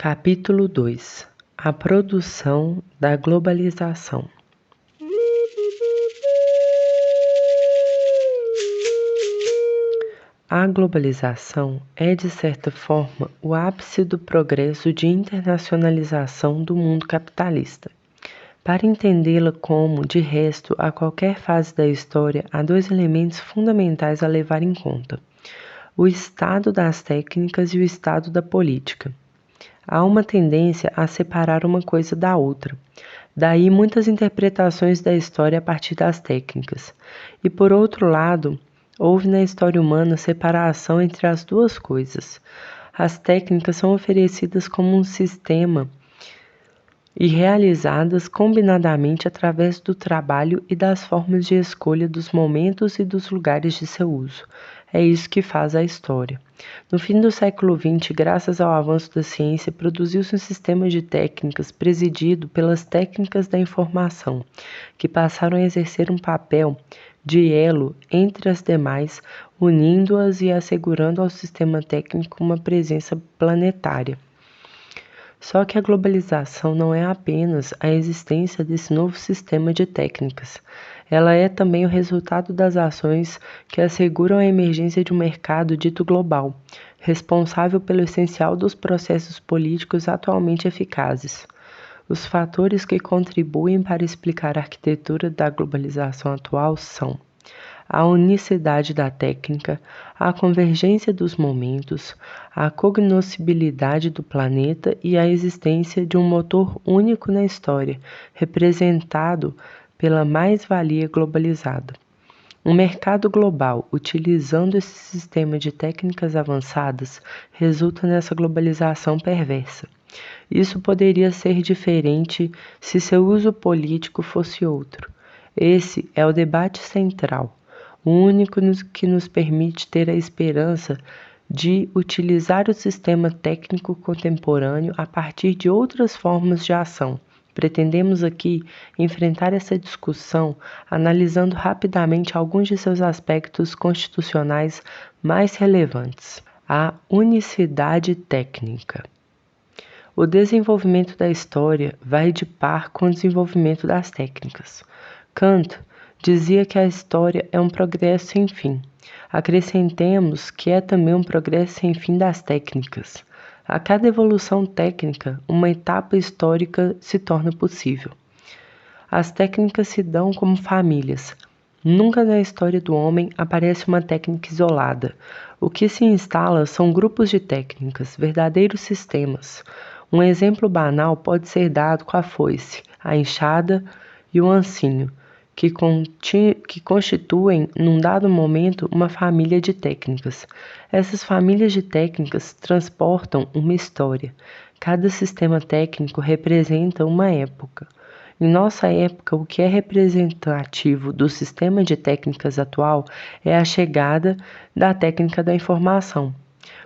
Capítulo 2: A produção da globalização. A globalização é, de certa forma, o ápice do progresso de internacionalização do mundo capitalista. Para entendê-la como, de resto, a qualquer fase da história, há dois elementos fundamentais a levar em conta: o estado das técnicas e o estado da política. Há uma tendência a separar uma coisa da outra. Daí muitas interpretações da história a partir das técnicas. E por outro lado, houve na história humana separação entre as duas coisas. As técnicas são oferecidas como um sistema e realizadas combinadamente através do trabalho e das formas de escolha dos momentos e dos lugares de seu uso. É isso que faz a história. No fim do século XX, graças ao avanço da ciência, produziu-se um sistema de técnicas presidido pelas técnicas da informação, que passaram a exercer um papel de elo entre as demais, unindo-as e assegurando ao sistema técnico uma presença planetária. Só que a globalização não é apenas a existência desse novo sistema de técnicas. Ela é também o resultado das ações que asseguram a emergência de um mercado dito global, responsável pelo essencial dos processos políticos atualmente eficazes. Os fatores que contribuem para explicar a arquitetura da globalização atual são a unicidade da técnica, a convergência dos momentos, a cognoscibilidade do planeta e a existência de um motor único na história, representado pela mais-valia globalizada. Um mercado global, utilizando esse sistema de técnicas avançadas, resulta nessa globalização perversa. Isso poderia ser diferente se seu uso político fosse outro. Esse é o debate central, o único que nos permite ter a esperança de utilizar o sistema técnico contemporâneo a partir de outras formas de ação. Pretendemos aqui enfrentar essa discussão analisando rapidamente alguns de seus aspectos constitucionais mais relevantes. A unicidade técnica. O desenvolvimento da história vai de par com o desenvolvimento das técnicas. Kant dizia que a história é um progresso sem fim. Acrescentemos que é também um progresso sem fim das técnicas. A cada evolução técnica, uma etapa histórica se torna possível. As técnicas se dão como famílias. Nunca na história do homem aparece uma técnica isolada. O que se instala são grupos de técnicas, verdadeiros sistemas. Um exemplo banal pode ser dado com a foice, a enxada e o ancinho, que constituem, num dado momento, uma família de técnicas. Essas famílias de técnicas transportam uma história. Cada sistema técnico representa uma época. Em nossa época, o que é representativo do sistema de técnicas atual é a chegada da técnica da informação,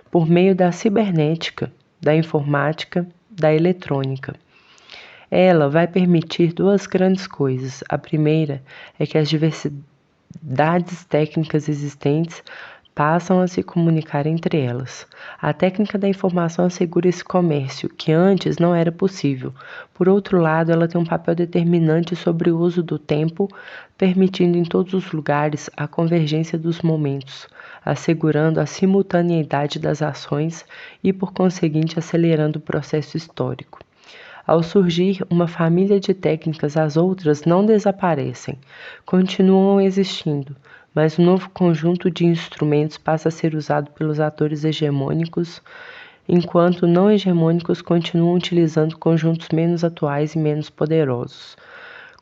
por meio da cibernética, da informática, da eletrônica. Ela vai permitir duas grandes coisas. A primeira é que as diversidades técnicas existentes passam a se comunicar entre elas. A técnica da informação assegura esse comércio, que antes não era possível. Por outro lado, ela tem um papel determinante sobre o uso do tempo, permitindo em todos os lugares a convergência dos momentos, assegurando a simultaneidade das ações e, por conseguinte, acelerando o processo histórico. Ao surgir uma família de técnicas, as outras não desaparecem, continuam existindo, mas um novo conjunto de instrumentos passa a ser usado pelos atores hegemônicos, enquanto não hegemônicos continuam utilizando conjuntos menos atuais e menos poderosos.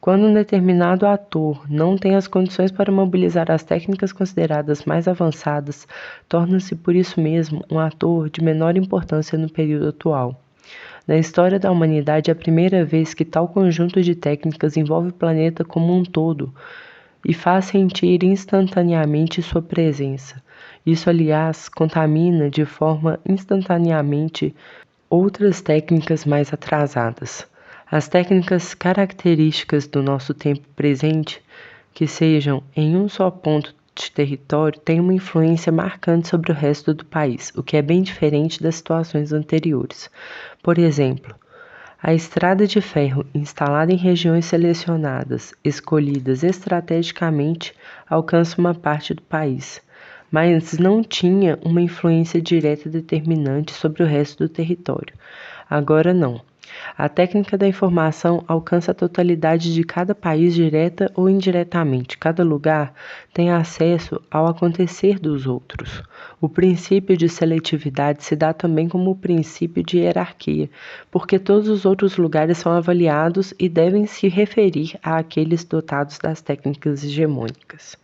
Quando um determinado ator não tem as condições para mobilizar as técnicas consideradas mais avançadas, torna-se por isso mesmo um ator de menor importância no período atual. Na história da humanidade é a primeira vez que tal conjunto de técnicas envolve o planeta como um todo e faz sentir instantaneamente sua presença. Isso, aliás, contamina de forma instantaneamente outras técnicas mais atrasadas. As técnicas características do nosso tempo presente, que sejam em um só ponto de território tem uma influência marcante sobre o resto do país, o que é bem diferente das situações anteriores. Por exemplo, a estrada de ferro, instalada em regiões selecionadas, escolhidas estrategicamente, alcança uma parte do país, mas não tinha uma influência direta determinante sobre o resto do território. Agora não. A técnica da informação alcança a totalidade de cada país direta ou indiretamente. Cada lugar tem acesso ao acontecer dos outros. O princípio de seletividade se dá também como o princípio de hierarquia, porque todos os outros lugares são avaliados e devem se referir àqueles dotados das técnicas hegemônicas.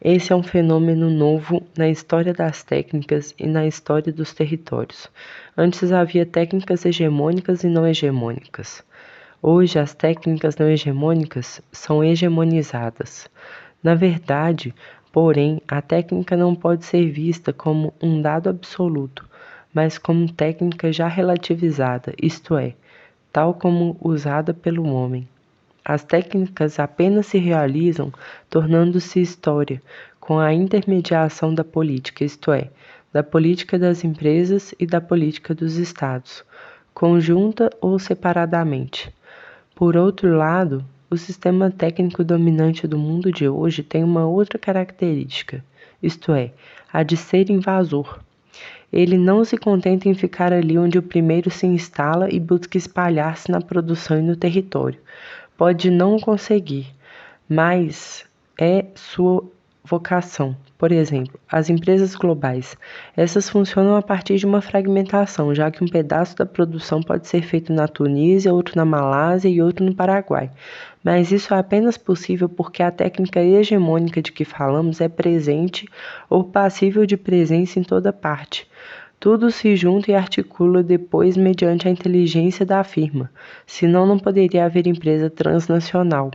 Esse é um fenômeno novo na história das técnicas e na história dos territórios. Antes havia técnicas hegemônicas e não hegemônicas. Hoje, as técnicas não hegemônicas são hegemonizadas. Na verdade, porém, a técnica não pode ser vista como um dado absoluto, mas como técnica já relativizada, isto é, tal como usada pelo homem. As técnicas apenas se realizam tornando-se história com a intermediação da política, isto é, da política das empresas e da política dos estados, conjunta ou separadamente. Por outro lado, o sistema técnico dominante do mundo de hoje tem uma outra característica, isto é, a de ser invasor. Ele não se contenta em ficar ali onde o primeiro se instala e busca espalhar-se na produção e no território. Pode não conseguir, mas é sua vocação. Por exemplo, as empresas globais. Essas funcionam a partir de uma fragmentação, já que um pedaço da produção pode ser feito na Tunísia, outro na Malásia e outro no Paraguai. Mas isso é apenas possível porque a técnica hegemônica de que falamos é presente ou passível de presença em toda parte. Tudo se junta e articula depois mediante a inteligência da firma, senão não poderia haver empresa transnacional.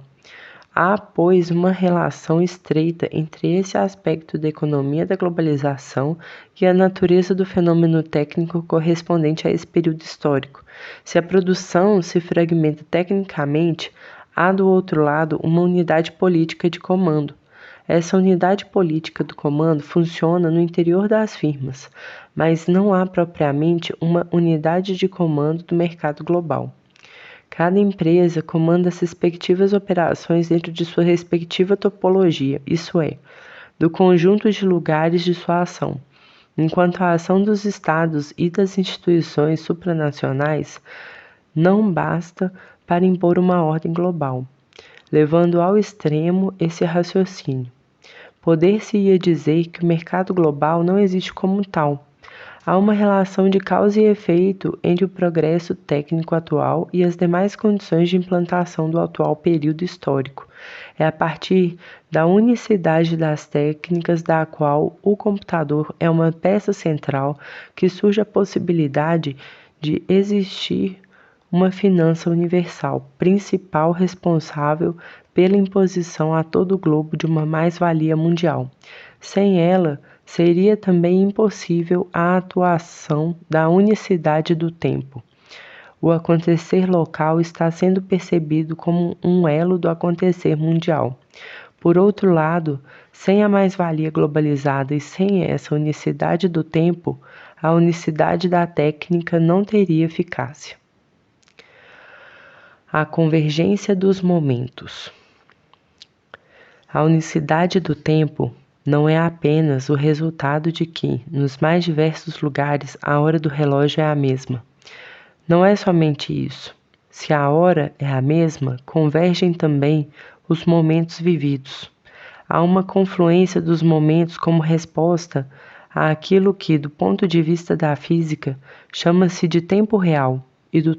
Há, pois, uma relação estreita entre esse aspecto da economia da globalização e a natureza do fenômeno técnico correspondente a esse período histórico. Se a produção se fragmenta tecnicamente, há do outro lado uma unidade política de comando. Essa unidade política do comando funciona no interior das firmas, mas não há propriamente uma unidade de comando do mercado global. Cada empresa comanda as respectivas operações dentro de sua respectiva topologia, isso é, do conjunto de lugares de sua ação, enquanto a ação dos estados e das instituições supranacionais não basta para impor uma ordem global, levando ao extremo esse raciocínio. Poder-se-ia dizer que o mercado global não existe como tal. Há uma relação de causa e efeito entre o progresso técnico atual e as demais condições de implantação do atual período histórico. É a partir da unicidade das técnicas da qual o computador é uma peça central que surge a possibilidade de existir uma finança universal, principal responsável pela imposição a todo o globo de uma mais-valia mundial. Sem ela, seria também impossível a atuação da unicidade do tempo. O acontecer local está sendo percebido como um elo do acontecer mundial. Por outro lado, sem a mais-valia globalizada e sem essa unicidade do tempo, a unicidade da técnica não teria eficácia. A convergência dos momentos. A unicidade do tempo não é apenas o resultado de que, nos mais diversos lugares, a hora do relógio é a mesma. Não é somente isso. Se a hora é a mesma, convergem também os momentos vividos. Há uma confluência dos momentos como resposta àquilo que, do ponto de vista da física, chama-se de tempo real, e do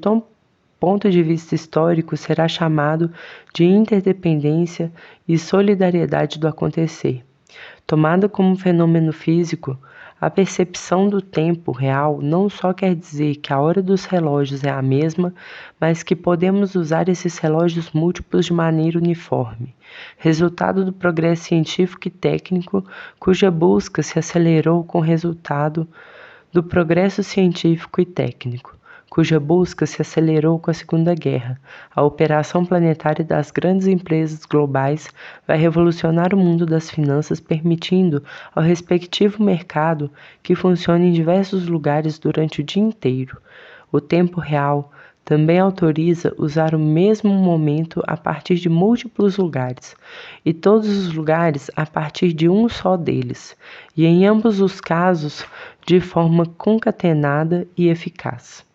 ponto de vista histórico será chamado de interdependência e solidariedade do acontecer. Tomada como fenômeno físico, a percepção do tempo real não só quer dizer que a hora dos relógios é a mesma, mas que podemos usar esses relógios múltiplos de maneira uniforme, resultado do progresso científico e técnico, cuja busca se acelerou com o resultado do progresso científico e técnico. cuja busca se acelerou com a Segunda Guerra. A operação planetária das grandes empresas globais vai revolucionar o mundo das finanças, permitindo ao respectivo mercado que funcione em diversos lugares durante o dia inteiro. O tempo real também autoriza usar o mesmo momento a partir de múltiplos lugares, e todos os lugares a partir de um só deles, e em ambos os casos de forma concatenada e eficaz.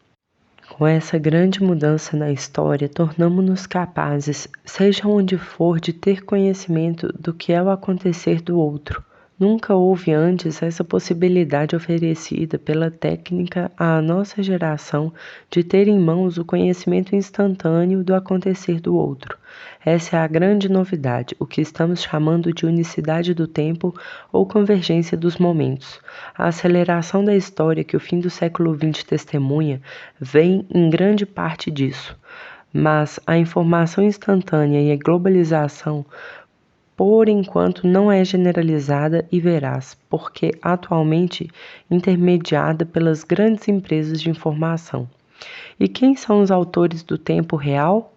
Com essa grande mudança na história, tornamo-nos capazes, seja onde for, de ter conhecimento do que é o acontecer do outro. Nunca houve antes essa possibilidade oferecida pela técnica à nossa geração de ter em mãos o conhecimento instantâneo do acontecer do outro. Essa é a grande novidade, o que estamos chamando de unicidade do tempo ou convergência dos momentos. A aceleração da história que o fim do século XX testemunha vem em grande parte disso. Mas a informação instantânea e a globalização por enquanto não é generalizada e veraz, porque atualmente intermediada pelas grandes empresas de informação. E quem são os autores do tempo real?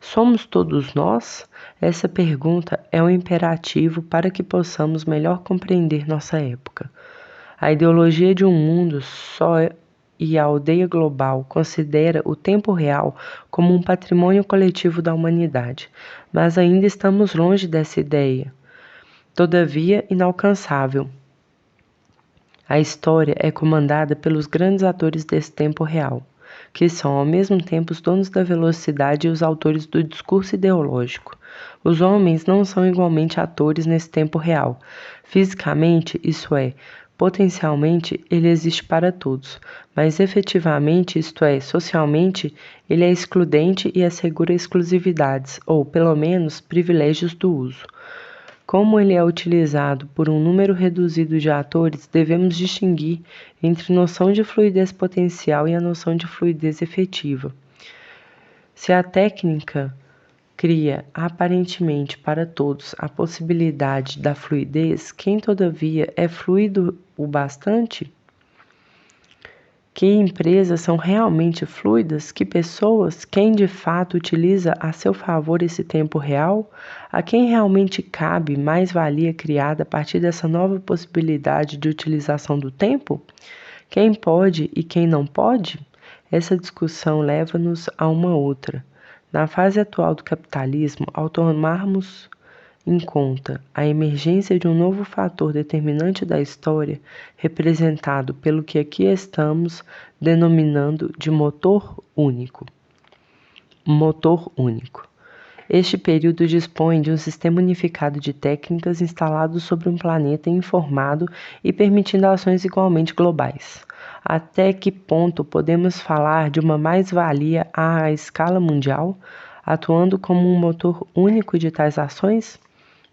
Somos todos nós? Essa pergunta é um imperativo para que possamos melhor compreender nossa época. A ideologia de um mundo só e a aldeia global considera o tempo real como um patrimônio coletivo da humanidade, mas ainda estamos longe dessa ideia, todavia inalcançável. A história é comandada pelos grandes atores desse tempo real, que são ao mesmo tempo os donos da velocidade e os autores do discurso ideológico. Os homens não são igualmente atores nesse tempo real. Fisicamente, isso é, potencialmente, ele existe para todos, mas efetivamente, isto é, socialmente, ele é excludente e assegura exclusividades, ou, pelo menos, privilégios do uso. Como ele é utilizado por um número reduzido de atores, devemos distinguir entre noção de fluidez potencial e a noção de fluidez efetiva. Se a técnica cria aparentemente para todos a possibilidade da fluidez, quem todavia é fluido o bastante? Que empresas são realmente fluidas? Que pessoas? Quem de fato utiliza a seu favor esse tempo real? A quem realmente cabe mais-valia criada a partir dessa nova possibilidade de utilização do tempo? Quem pode e quem não pode? Essa discussão leva-nos a uma outra. Na fase atual do capitalismo, ao tomarmos em conta a emergência de um novo fator determinante da história, representado pelo que aqui estamos denominando de motor único. Motor único. Este período dispõe de um sistema unificado de técnicas instalado sobre um planeta informado e permitindo ações igualmente globais. Até que ponto podemos falar de uma mais-valia à escala mundial, atuando como um motor único de tais ações?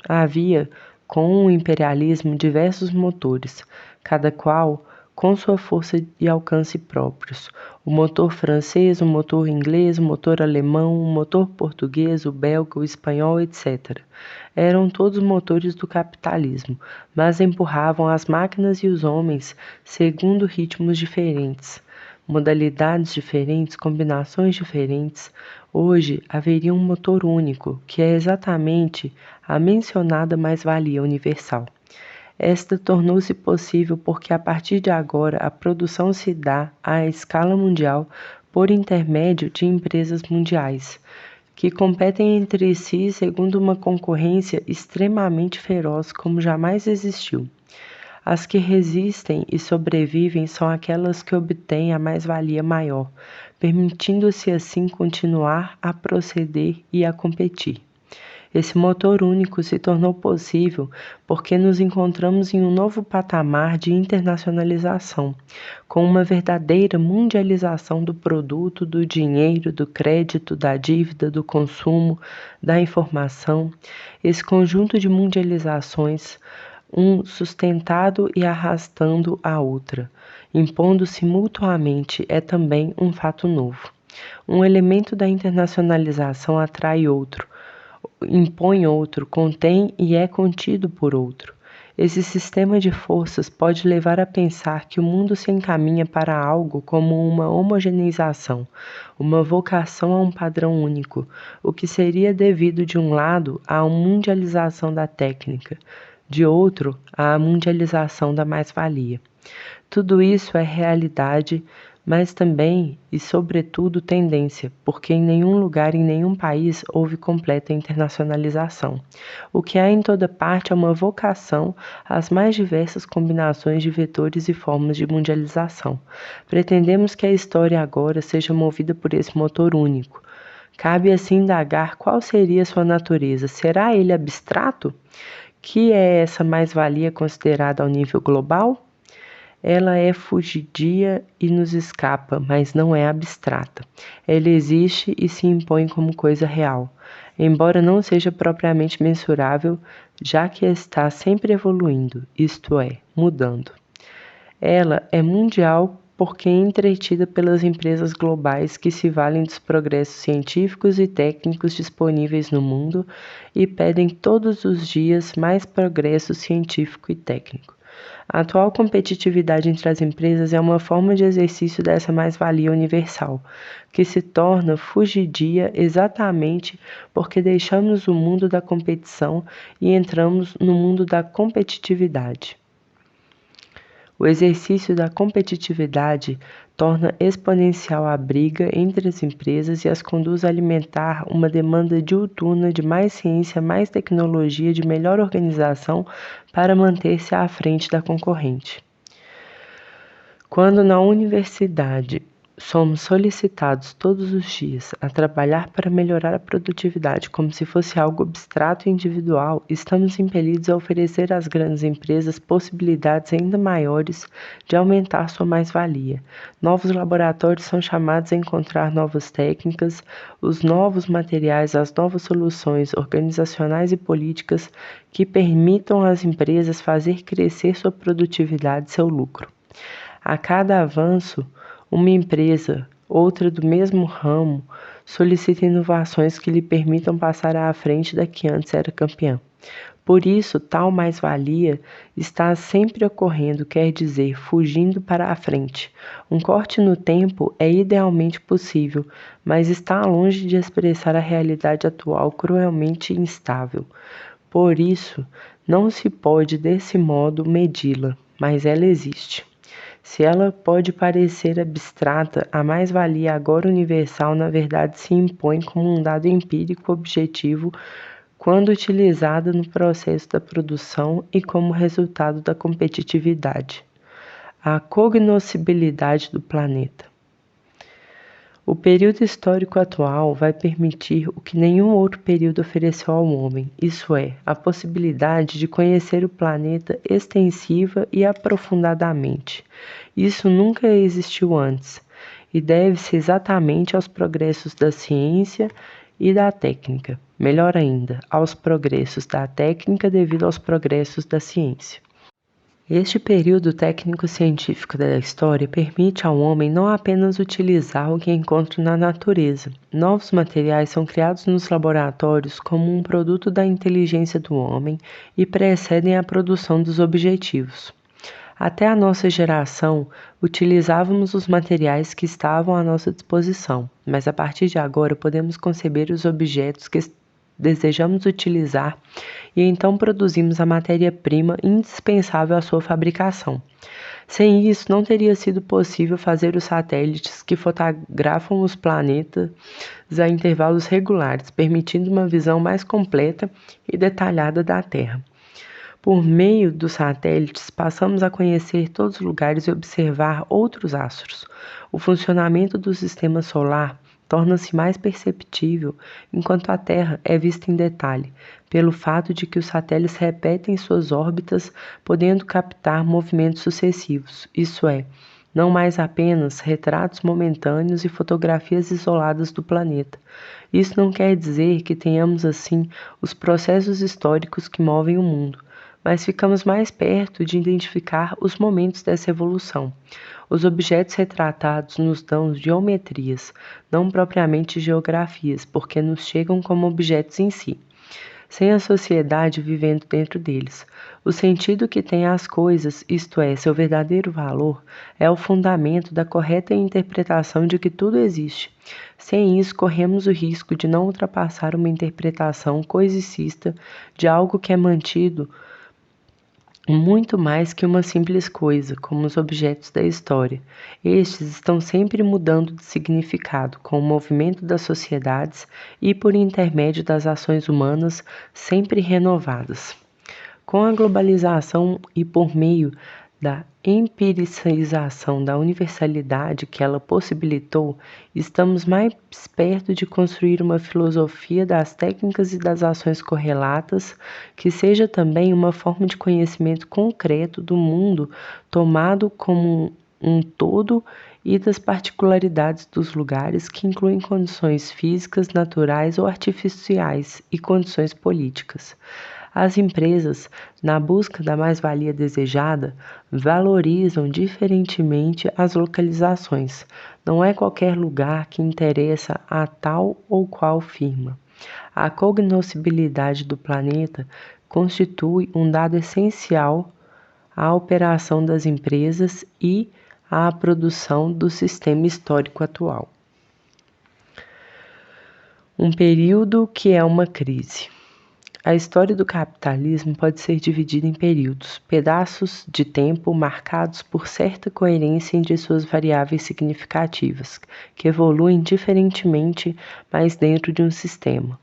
Havia, com o imperialismo, diversos motores, cada qual com sua força e alcance próprios. O motor francês, o motor inglês, o motor alemão, o motor português, o belga, o espanhol, etc. Eram todos motores do capitalismo, mas empurravam as máquinas e os homens segundo ritmos diferentes, modalidades diferentes, combinações diferentes. Hoje haveria um motor único, que é exatamente a mencionada mais-valia universal. Esta tornou-se possível porque a partir de agora a produção se dá à escala mundial por intermédio de empresas mundiais, que competem entre si segundo uma concorrência extremamente feroz como jamais existiu. As que resistem e sobrevivem são aquelas que obtêm a mais-valia maior, permitindo-se assim continuar a proceder e a competir. Esse motor único se tornou possível porque nos encontramos em um novo patamar de internacionalização, com uma verdadeira mundialização do produto, do dinheiro, do crédito, da dívida, do consumo, da informação. Esse conjunto de mundializações, um sustentado e arrastando a outra, impondo-se mutuamente, é também um fato novo. Um elemento da internacionalização atrai outro, impõe outro, contém e é contido por outro. Esse sistema de forças pode levar a pensar que o mundo se encaminha para algo como uma homogeneização, uma vocação a um padrão único, o que seria devido, de um lado, à mundialização da técnica, de outro, à mundialização da mais-valia. Tudo isso é realidade, mas também e sobretudo tendência, porque em nenhum lugar, em nenhum país, houve completa internacionalização. O que há em toda parte é uma vocação às mais diversas combinações de vetores e formas de mundialização. Pretendemos que a história agora seja movida por esse motor único. Cabe assim indagar qual seria sua natureza. Será ele abstrato? Que é essa mais-valia considerada ao nível global? Ela é fugidia e nos escapa, mas não é abstrata. Ela existe e se impõe como coisa real, embora não seja propriamente mensurável, já que está sempre evoluindo, isto é, mudando. Ela é mundial porque é entretida pelas empresas globais que se valem dos progressos científicos e técnicos disponíveis no mundo e pedem todos os dias mais progresso científico e técnico. A atual competitividade entre as empresas é uma forma de exercício dessa mais-valia universal, que se torna fugidia exatamente porque deixamos o mundo da competição e entramos no mundo da competitividade. O exercício da competitividade torna exponencial a briga entre as empresas e as conduz a alimentar uma demanda diuturna de mais ciência, mais tecnologia, de melhor organização para manter-se à frente da concorrente. Quando na universidade somos solicitados todos os dias a trabalhar para melhorar a produtividade como se fosse algo abstrato e individual, estamos impelidos a oferecer às grandes empresas possibilidades ainda maiores de aumentar sua mais-valia. Novos laboratórios são chamados a encontrar novas técnicas, os novos materiais, as novas soluções organizacionais e políticas que permitam às empresas fazer crescer sua produtividade e seu lucro. A cada avanço, uma empresa, outra do mesmo ramo, solicita inovações que lhe permitam passar à frente da que antes era campeã. Por isso, tal mais-valia está sempre ocorrendo, quer dizer, fugindo para a frente. Um corte no tempo é idealmente possível, mas está longe de expressar a realidade atual cruelmente instável. Por isso, não se pode desse modo medi-la, mas ela existe. Se ela pode parecer abstrata, a mais-valia agora universal na verdade se impõe como um dado empírico objetivo quando utilizada no processo da produção e como resultado da competitividade. A cognoscibilidade do planeta. O período histórico atual vai permitir o que nenhum outro período ofereceu ao homem, isso é, a possibilidade de conhecer o planeta extensiva e aprofundadamente. Isso nunca existiu antes, e deve-se exatamente aos progressos da ciência e da técnica. Melhor ainda, aos progressos da técnica devido aos progressos da ciência. Este período técnico-científico da história permite ao homem não apenas utilizar o que encontra na natureza. Novos materiais são criados nos laboratórios como um produto da inteligência do homem e precedem a produção dos objetivos. Até a nossa geração, utilizávamos os materiais que estavam à nossa disposição, mas a partir de agora podemos conceber os objetos que desejamos utilizar e então produzimos a matéria-prima indispensável à sua fabricação. Sem isso, não teria sido possível fazer os satélites que fotografam os planetas a intervalos regulares, permitindo uma visão mais completa e detalhada da Terra. Por meio dos satélites, passamos a conhecer todos os lugares e observar outros astros. O funcionamento do sistema solar torna-se mais perceptível enquanto a Terra é vista em detalhe, pelo fato de que os satélites repetem suas órbitas, podendo captar movimentos sucessivos, isso é, não mais apenas retratos momentâneos e fotografias isoladas do planeta. Isso não quer dizer que tenhamos assim os processos históricos que movem o mundo, mas ficamos mais perto de identificar os momentos dessa evolução. Os objetos retratados nos dão geometrias, não propriamente geografias, porque nos chegam como objetos em si. sem a sociedade vivendo dentro deles. O sentido que têm as coisas, isto é, seu verdadeiro valor, é o fundamento da correta interpretação de que tudo existe. Sem isso, corremos o risco de não ultrapassar uma interpretação coisicista de algo que é mantido muito mais que uma simples coisa, como os objetos da história. Estes estão sempre mudando de significado, com o movimento das sociedades e por intermédio das ações humanas sempre renovadas. Com a globalização e por meio da empiricização da universalidade que ela possibilitou, estamos mais perto de construir uma filosofia das técnicas e das ações correlatas, que seja também uma forma de conhecimento concreto do mundo tomado como um todo e das particularidades dos lugares, que incluem condições físicas, naturais ou artificiais e condições políticas. As empresas, na busca da mais-valia desejada, valorizam diferentemente as localizações. Não é qualquer lugar que interessa a tal ou qual firma. A cognoscibilidade do planeta constitui um dado essencial à operação das empresas e à produção do sistema histórico atual. Um período que é uma crise. A história do capitalismo pode ser dividida em períodos, pedaços de tempo marcados por certa coerência entre suas variáveis significativas, que evoluem diferentemente, mas dentro de um sistema.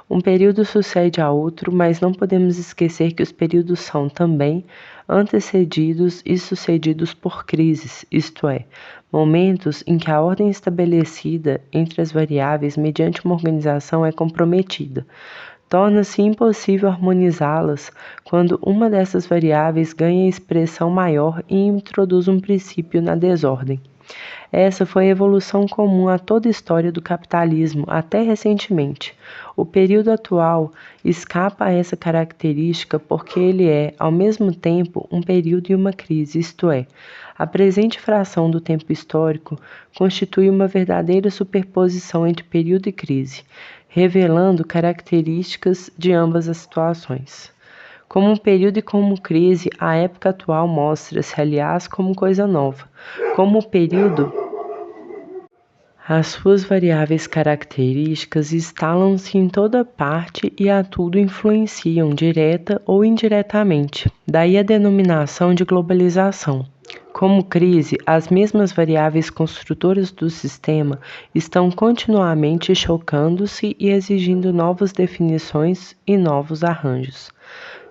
Um período sucede a outro, mas não podemos esquecer que os períodos são também antecedidos e sucedidos por crises, isto é, momentos em que a ordem estabelecida entre as variáveis mediante uma organização é comprometida. Torna-se impossível harmonizá-las quando uma dessas variáveis ganha expressão maior e introduz um princípio na desordem. Essa foi a evolução comum a toda a história do capitalismo até recentemente. O período atual escapa a essa característica porque ele é, ao mesmo tempo, um período e uma crise, isto é, a presente fração do tempo histórico constitui uma verdadeira superposição entre período e crise, revelando características de ambas as situações. Como período e como crise, a época atual mostra-se, aliás, como coisa nova. Como período, as suas variáveis características instalam-se em toda parte e a tudo influenciam, direta ou indiretamente. Daí a denominação de globalização. Como crise, as mesmas variáveis construtoras do sistema estão continuamente chocando-se e exigindo novas definições e novos arranjos.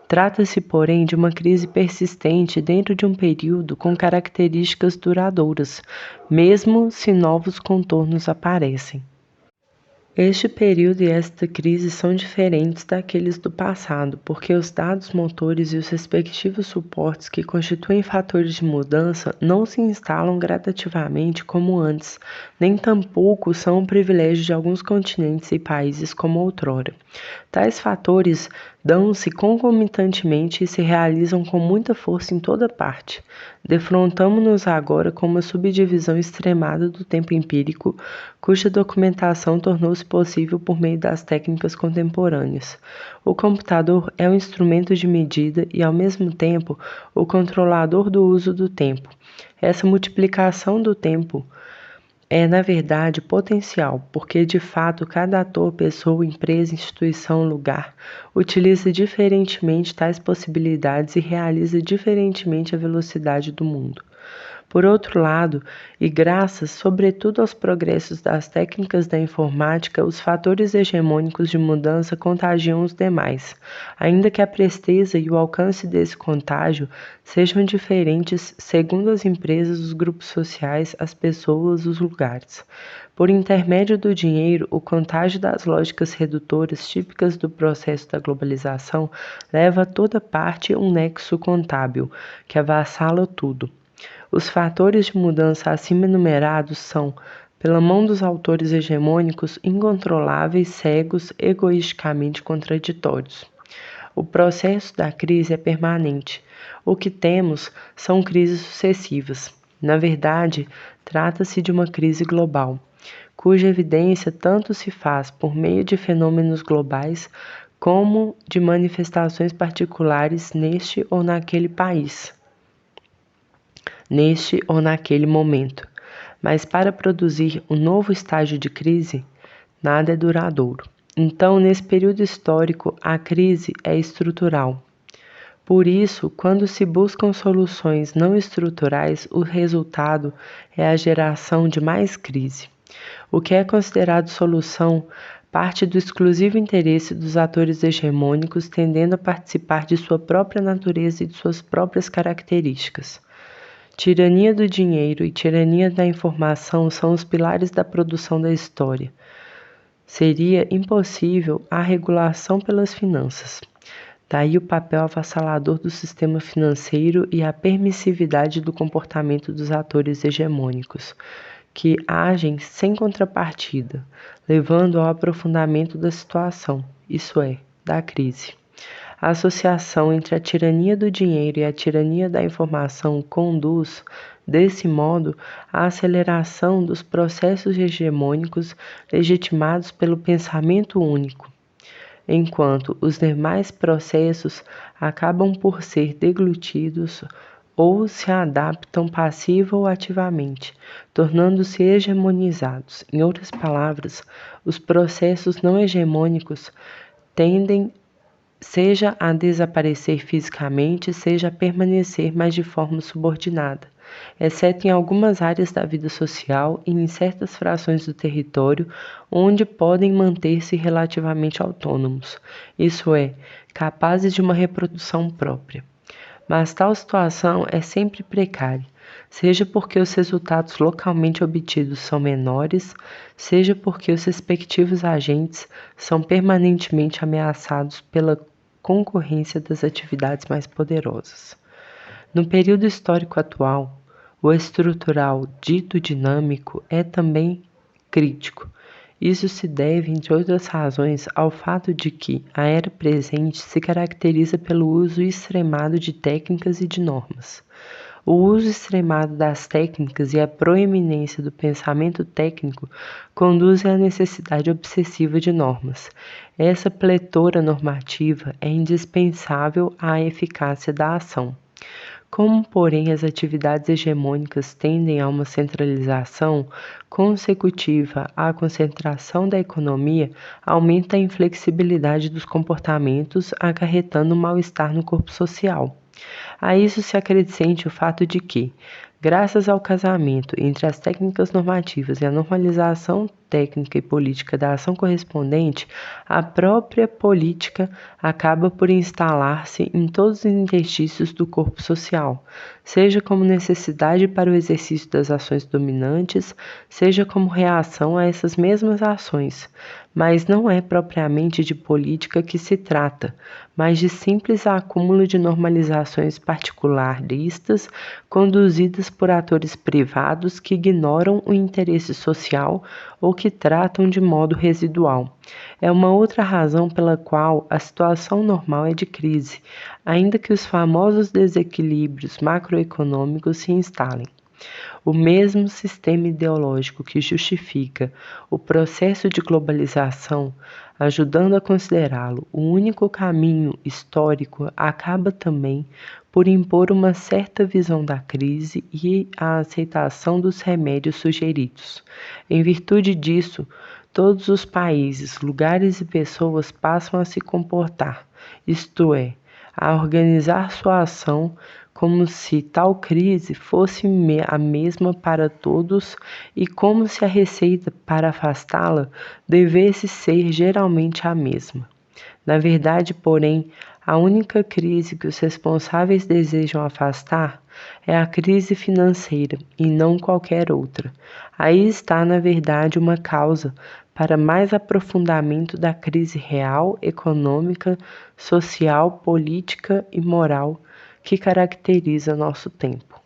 Trata-se, porém, de uma crise persistente dentro de um período com características duradouras, mesmo se novos contornos aparecem. Este período e esta crise são diferentes daqueles do passado, porque os dados motores e os respectivos suportes que constituem fatores de mudança não se instalam gradativamente como antes, nem tampouco são um privilégio de alguns continentes e países como outrora. Tais fatores dão-se concomitantemente e se realizam com muita força em toda parte. Defrontamo-nos agora com uma subdivisão extremada do tempo empírico, cuja documentação tornou-se possível por meio das técnicas contemporâneas. O computador é um instrumento de medida e, ao mesmo tempo, o controlador do uso do tempo. Essa multiplicação do tempo é, na verdade, potencial, porque, de fato, cada ator, pessoa, empresa, instituição, lugar, utiliza diferentemente tais possibilidades e realiza diferentemente a velocidade do mundo. Por outro lado, e graças, sobretudo, aos progressos das técnicas da informática, os fatores hegemônicos de mudança contagiam os demais, ainda que a presteza e o alcance desse contágio sejam diferentes segundo as empresas, os grupos sociais, as pessoas, os lugares. Por intermédio do dinheiro, o contágio das lógicas redutoras típicas do processo da globalização leva a toda parte um nexo contábil, que avassala tudo. Os fatores de mudança acima enumerados são, pela mão dos autores hegemônicos, incontroláveis, cegos, egoisticamente contraditórios. O processo da crise é permanente. O que temos são crises sucessivas. Na verdade, trata-se de uma crise global, cuja evidência tanto se faz por meio de fenômenos globais como de manifestações particulares neste ou naquele país, neste ou naquele momento. Mas para produzir um novo estágio de crise, nada é duradouro. Então, nesse período histórico, a crise é estrutural. Por isso, quando se buscam soluções não estruturais, o resultado é a geração de mais crise. O que é considerado solução parte do exclusivo interesse dos atores hegemônicos, tendendo a participar de sua própria natureza e de suas próprias características. Tirania do dinheiro e tirania da informação são os pilares da produção da história. Seria impossível a regulação pelas finanças. Daí o papel avassalador do sistema financeiro e a permissividade do comportamento dos atores hegemônicos, que agem sem contrapartida, levando ao aprofundamento da situação, isso é, da crise. A associação entre a tirania do dinheiro e a tirania da informação conduz, desse modo, à aceleração dos processos hegemônicos legitimados pelo pensamento único, enquanto os demais processos acabam por ser deglutidos ou se adaptam passiva ou ativamente, tornando-se hegemonizados. Em outras palavras, os processos não hegemônicos tendem seja a desaparecer fisicamente, seja a permanecer, mas de forma subordinada, exceto em algumas áreas da vida social e em certas frações do território, onde podem manter-se relativamente autônomos, isso é, capazes de uma reprodução própria. Mas tal situação é sempre precária, seja porque os resultados localmente obtidos são menores, seja porque os respectivos agentes são permanentemente ameaçados pela concorrência das atividades mais poderosas. No período histórico atual, o estrutural dito dinâmico é também crítico. Isso se deve, entre outras razões, ao fato de que a era presente se caracteriza pelo uso extremado de técnicas e de normas. O uso extremado das técnicas e a proeminência do pensamento técnico conduzem à necessidade obsessiva de normas. Essa pletora normativa é indispensável à eficácia da ação. Como, porém, as atividades hegemônicas tendem a uma centralização consecutiva à concentração da economia, aumenta a inflexibilidade dos comportamentos, acarretando mal-estar no corpo social. A isso se acrescente o fato de que, graças ao casamento entre as técnicas normativas e a normalização técnica e política da ação correspondente, a própria política acaba por instalar-se em todos os interstícios do corpo social, seja como necessidade para o exercício das ações dominantes, seja como reação a essas mesmas ações. Mas não é propriamente de política que se trata, mas de simples acúmulo de normalizações particularistas conduzidas por atores privados que ignoram o interesse social ou que tratam de modo residual. É uma outra razão pela qual a situação normal é de crise, ainda que os famosos desequilíbrios macroeconômicos se instalem. O mesmo sistema ideológico que justifica o processo de globalização, ajudando a considerá-lo o único caminho histórico, acaba também por impor uma certa visão da crise e a aceitação dos remédios sugeridos. Em virtude disso, todos os países, lugares e pessoas passam a se comportar, isto é, a organizar sua ação como se tal crise fosse a mesma para todos e como se a receita para afastá-la devesse ser geralmente a mesma. Na verdade, porém, a única crise que os responsáveis desejam afastar é a crise financeira e não qualquer outra. Aí está, na verdade, uma causa para mais aprofundamento da crise real, econômica, social, política e moral que caracteriza nosso tempo.